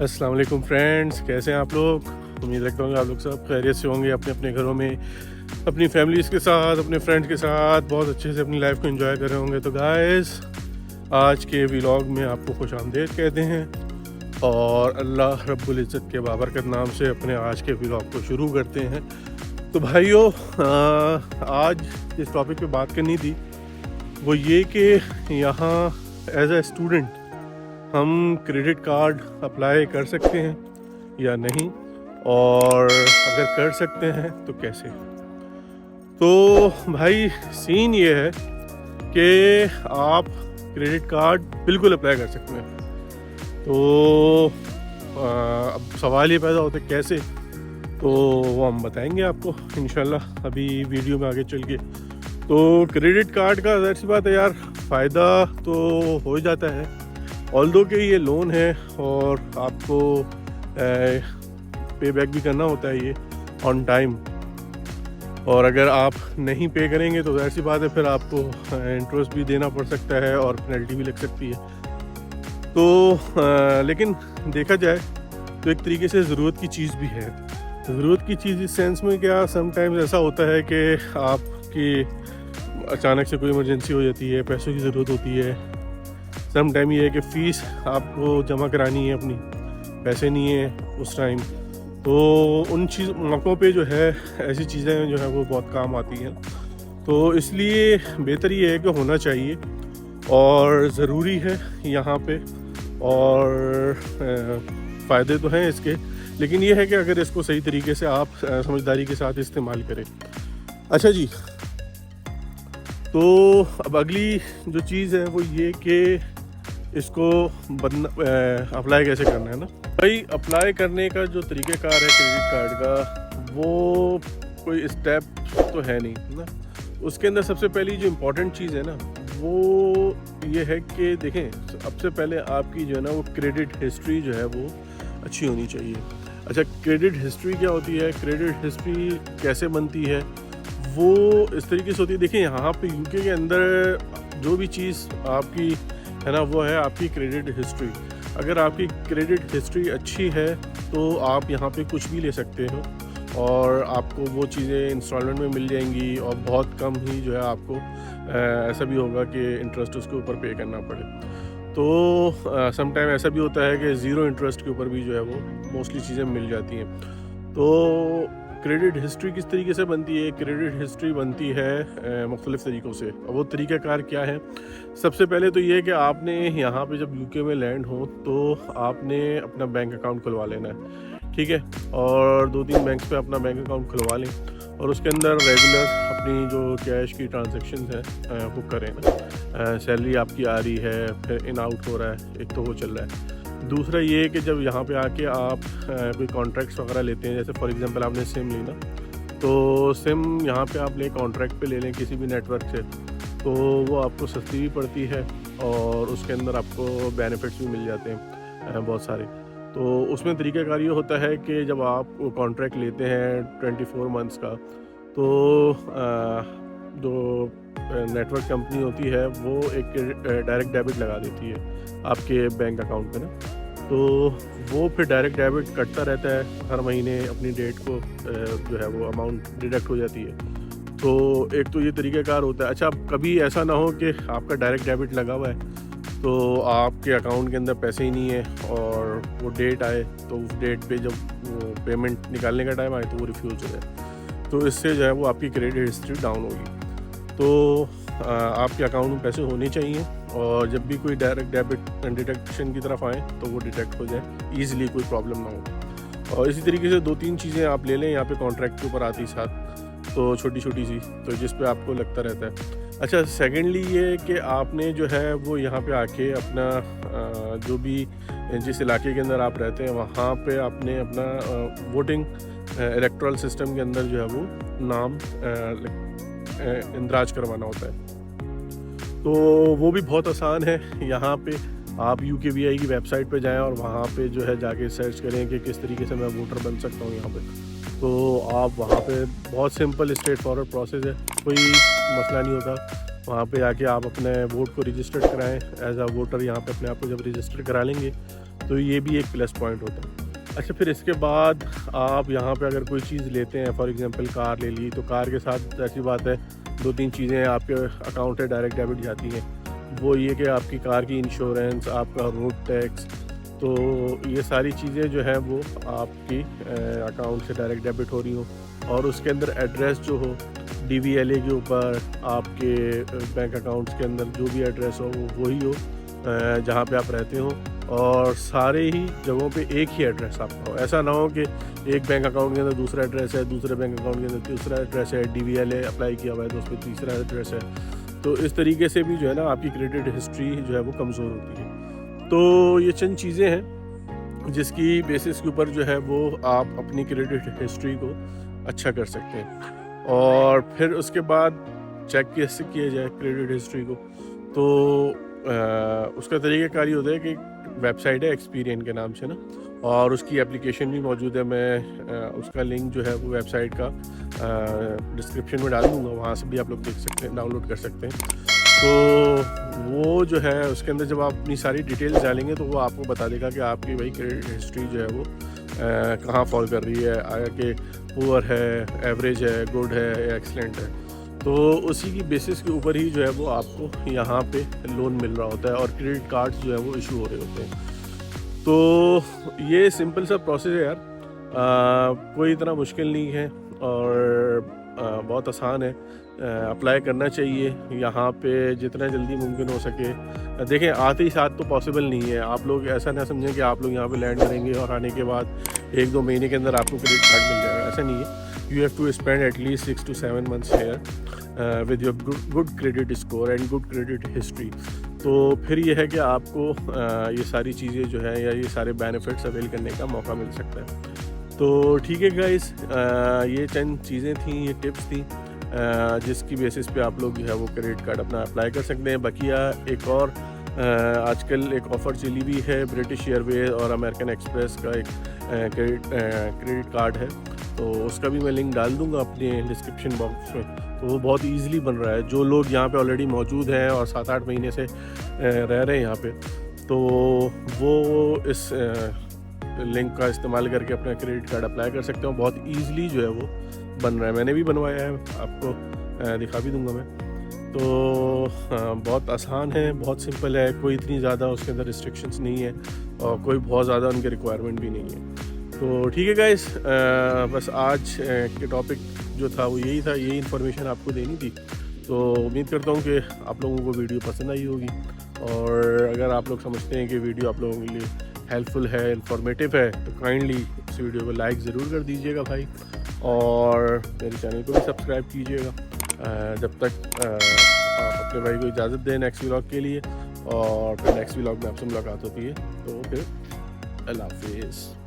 अस्सलाम वालेकुम फ्रेंड्स, कैसे हैं आप लोग। उम्मीद रखता हूँ आप लोग सब खैरियत से होंगे, अपने अपने घरों में अपनी फैमिलीज़ के साथ, अपने फ्रेंड्स के साथ बहुत अच्छे से अपनी लाइफ को एंजॉय कर रहे होंगे। तो गाइस, आज के व्लॉग में आपको खुश आमदीद कहते हैं और अल्लाह रब्बुल इज़्ज़त के बाबरकत नाम से अपने आज के व्लॉग को शुरू करते हैं। तो भाइयों, आज जिस टॉपिक पे बात करनी थी वो ये कि यहाँ एज अ स्टूडेंट हम क्रेडिट कार्ड अप्लाई कर सकते हैं या नहीं, और अगर कर सकते हैं तो कैसे। तो भाई सीन ये है कि आप क्रेडिट कार्ड बिल्कुल अप्लाई कर सकते हैं। तो अब सवाल ये पैदा होता है कैसे, तो वो हम बताएंगे आपको इंशाल्लाह अभी वीडियो में आगे चल के। तो क्रेडिट कार्ड का ज़ाहिर सी बात है यार, फ़ायदा तो हो जाता है, ऑल्दो कि ये लोन है और आपको पे बैक भी करना होता है ये ऑन टाइम। और अगर आप नहीं पे करेंगे तो ज़ाहिर सी बात है फिर आपको इंटरेस्ट भी देना पड़ सकता है और पेनल्टी भी लग सकती है। तो लेकिन देखा जाए तो एक तरीके से ज़रूरत की चीज़ भी है। ज़रूरत की चीज़ इस सेंस में क्या, समटाइम्स ऐसा होता है कि आपकी अचानक से कोई इमरजेंसी हो जाती है, पैसों की ज़रूरत होती है। सम टाइम ये है कि फ़ीस आपको जमा करानी है, अपनी पैसे नहीं है उस टाइम। तो उन मौक़ों पे जो है ऐसी चीज़ें जो है वो बहुत काम आती हैं। तो इसलिए बेहतर ये है कि होना चाहिए और ज़रूरी है यहाँ पे। और फ़ायदे तो हैं इसके, लेकिन ये है कि अगर इसको सही तरीके से आप समझदारी के साथ इस्तेमाल करें। अच्छा जी, तो अब अगली जो चीज़ है वो ये कि इसको अप्लाई कैसे करना है ना भाई। अप्लाई करने का जो तरीक़ेकार है क्रेडिट कार्ड का, वो कोई स्टेप तो है नहीं ना। उसके अंदर सबसे पहली जो इम्पोर्टेंट चीज़ है ना वो ये है कि देखें, सबसे पहले आपकी जो है ना वो क्रेडिट हिस्ट्री जो है वो अच्छी होनी चाहिए। अच्छा, क्रेडिट हिस्ट्री क्या होती है, क्रेडिट हिस्ट्री कैसे बनती है, वो इस तरीके से होती है। देखिए, यहाँ पे यूके के अंदर जो भी चीज़ आपकी है ना वो है आपकी क्रेडिट हिस्ट्री। अगर आपकी क्रेडिट हिस्ट्री अच्छी है तो आप यहाँ पे कुछ भी ले सकते हो और आपको वो चीज़ें इंस्टॉलमेंट में मिल जाएंगी, और बहुत कम ही जो है आपको ऐसा भी होगा कि इंटरेस्ट उसके ऊपर पे करना पड़े। तो सम टाइम ऐसा भी होता है कि ज़ीरो इंटरेस्ट के ऊपर भी जो है वो मोस्टली चीज़ें मिल जाती हैं। तो क्रेडिट हिस्ट्री किस तरीके से बनती है? क्रेडिट हिस्ट्री बनती है मुख्तलिफ़ तरीक़ों से। और वो तरीक़ाकार क्या है? सबसे पहले तो ये है कि आपने यहाँ पे जब यूके में लैंड हो तो आपने अपना बैंक अकाउंट खुलवा लेना है, ठीक है। और 2-3 बैंक्स पे अपना बैंक अकाउंट खुलवा लें और उसके अंदर रेगुलर अपनी जो कैश की ट्रांजैक्शंस हैं वो करें ना। सैलरी आपकी आ रही है, फिर इन आउट हो रहा है, एक तो वो चल रहा है। दूसरा ये है कि जब यहाँ पे आके आप कोई कॉन्ट्रैक्ट्स वगैरह लेते हैं, जैसे फॉर एग्जांपल आपने सिम ली ना, तो सिम यहाँ पे आप ले कॉन्ट्रैक्ट पे ले लें किसी भी नेटवर्क से, तो वो आपको सस्ती भी पड़ती है और उसके अंदर आपको बेनिफिट्स भी मिल जाते हैं बहुत सारे। तो उसमें तरीक़ाकार ये होता है कि जब आप कॉन्ट्रैक्ट लेते हैं 24 मंथ्स का, तो जो नेटवर्क कंपनी होती है वो एक डायरेक्ट डेबिट लगा देती है आपके बैंक अकाउंट पे ना। तो वो फिर डायरेक्ट डेबिट कटता रहता है हर महीने, अपनी डेट को जो है वो अमाउंट डिडक्ट हो जाती है। तो एक तो ये तरीक़ाकार होता है। अच्छा, कभी ऐसा ना हो कि आपका डायरेक्ट डेबिट लगा हुआ है तो आपके अकाउंट के अंदर पैसे ही नहीं है और वो डेट आए तो उस डेट पे जब वो पेमेंट निकालने का टाइम आए तो वो रिफ्यूज़ हो जाए, तो इससे जो है वो आपकी क्रेडिट हिस्ट्री डाउन होगी। तो आपके अकाउंट में पैसे होने चाहिए और जब भी कोई डायरेक्ट डेबिट डिडक्शन की तरफ आए तो वो डिटेक्ट हो जाए ईज़िली, कोई प्रॉब्लम ना हो। और इसी तरीके से 2-3 चीज़ें आप ले लें यहाँ पे कॉन्ट्रैक्ट के ऊपर आती साथ, तो छोटी छोटी सी, तो जिस पे आपको लगता रहता है। अच्छा, सेकेंडली ये कि आपने जो है वो यहाँ पे आके अपना जो भी जिस इलाके के अंदर आप रहते हैं वहाँ पे आपने अपना वोटिंग इलेक्टोरल सिस्टम के अंदर जो है वो नाम इंदराज करवाना होता है। तो वो भी बहुत आसान है। यहाँ पे आप UKVI की वेबसाइट पे जाएं और वहाँ पे जो है जाके सर्च करें कि किस तरीके से मैं वोटर बन सकता हूँ यहाँ पे। तो आप वहाँ पे बहुत सिंपल स्ट्रेट फॉरवर्ड प्रोसेस है, कोई मसला नहीं होता। वहाँ पे आके आप अपने वोट को रजिस्टर कराएं एज अ वोटर। यहाँ पे अपने आप को जब रजिस्टर करा लेंगे तो ये भी एक प्लस पॉइंट होता है। अच्छा, फिर इसके बाद आप यहाँ पे अगर कोई चीज़ लेते हैं, फॉर एग्जांपल कार ले ली, तो कार के साथ ऐसी बात है 2-3 चीज़ें आपके अकाउंट से डायरेक्ट डेबिट जाती हैं। वो ये कि आपकी कार की इंश्योरेंस, आपका रोड टैक्स, तो ये सारी चीज़ें जो है वो आपकी अकाउंट से डायरेक्ट डेबिट हो रही हो, और उसके अंदर एड्रेस जो हो DVLA के ऊपर आपके बैंक अकाउंट्स के अंदर जो भी एड्रेस हो वो वही हो जहाँ पे आप रहते हो, और सारे ही जगहों पे एक ही एड्रेस आपका हो। ऐसा ना हो कि एक बैंक अकाउंट के अंदर दूसरा एड्रेस है, दूसरे बैंक अकाउंट के अंदर तीसरा एड्रेस है, DVLA अप्लाई किया हुआ है तो उस पर तीसरा एड्रेस है। तो इस तरीके से भी जो है ना आपकी क्रेडिट हिस्ट्री जो है वो कमज़ोर होती है। तो ये चंद चीज़ें हैं जिसकी बेसिस के ऊपर जो है वो आप अपनी क्रेडिट हिस्ट्री को अच्छा कर सकते हैं। और फिर उसके बाद चेक कैसे किया जाए क्रेडिट हिस्ट्री को, तो उसका तरीक़ाकार ये होता है कि वेबसाइट है एक्सपीरियन के नाम से ना, और उसकी एप्लीकेशन भी मौजूद है। मैं उसका लिंक जो है वो वेबसाइट का डिस्क्रिप्शन में डाल दूँगा, वहाँ से भी आप लोग देख सकते हैं, डाउनलोड कर सकते हैं। तो वो जो है उसके अंदर जब आप अपनी सारी डिटेल्स डालेंगे तो वो आपको बता देगा कि आपकी भाई क्रेडिट हिस्ट्री जो है वो कहाँ फॉल कर रही है, आगे कि पुअर है, एवरेज है, गुड है या एक्सलेंट है। तो उसी की बेसिस के ऊपर ही जो है वो आपको यहाँ पे लोन मिल रहा होता है और क्रेडिट कार्ड्स जो है वो इशू हो रहे होते हैं। तो ये सिंपल सा प्रोसेस है यार, कोई इतना मुश्किल नहीं है और बहुत आसान है। अप्लाई करना चाहिए यहाँ पे जितना जल्दी मुमकिन हो सके। देखें, आते ही साथ तो पॉसिबल नहीं है। आप लोग ऐसा ना समझें कि आप लोग यहाँ पे लैंड करेंगे और आने के बाद 1-2 महीने के अंदर आपको क्रेडिट कार्ड मिल जाएगा, ऐसा नहीं है। You have to spend at least 6 to 7 months here with your good credit score and good credit history। तो फिर ये है कि आपको ये सारी चीज़ें जो है या ये सारे बेनिफिट्स अवेल करने का मौका मिल सकता है। तो ठीक है गाइस, ये चंद चीज़ें थी, ये टिप्स थी जिसकी बेसिस पे आप लोग जो है वो क्रेडिट कार्ड अपना अप्लाई कर सकते हैं। बकिया एक और आजकल एक ऑफ़र चली भी है, ब्रिटिश एयरवेज और अमेरिकन एक्सप्रेस का एक क्रेडिट कार्ड है, तो उसका भी मैं लिंक डाल दूंगा अपने डिस्क्रिप्शन बॉक्स में। तो वो बहुत इजीली बन रहा है। जो लोग यहाँ पे ऑलरेडी मौजूद हैं और 7-8 महीने से रह रहे हैं यहाँ पे, तो वो इस लिंक का इस्तेमाल करके अपना क्रेडिट कार्ड अप्लाई कर सकते हो। बहुत ईजिली जो है वो बन रहा है, मैंने भी बनवाया है, आपको दिखा भी दूंगा मैं। तो बहुत आसान है, बहुत सिंपल है, कोई इतनी ज़्यादा उसके अंदर रिस्ट्रिक्शंस नहीं है और कोई बहुत ज़्यादा उनके रिक्वायरमेंट भी नहीं है। तो ठीक है गाइस, बस आज के टॉपिक जो था वो यही था, यही इन्फॉर्मेशन आपको देनी थी। तो उम्मीद करता हूँ कि आप लोगों को वीडियो पसंद आई होगी, और अगर आप लोग समझते हैं कि वीडियो आप लोगों के लिए हेल्पफुल है, इन्फॉर्मेटिव है, तो काइंडली इस वीडियो को लाइक ज़रूर कर दीजिएगा भाई, और मेरे चैनल को भी सब्सक्राइब कीजिएगा। जब तक आप अपने भाई को इजाज़त दें नेक्स्ट व्लॉग के लिए, और फिर नेक्स्ट व्लॉग में आपसे मुलाकात होती है। तो फिर अल्लाह हाफिज़।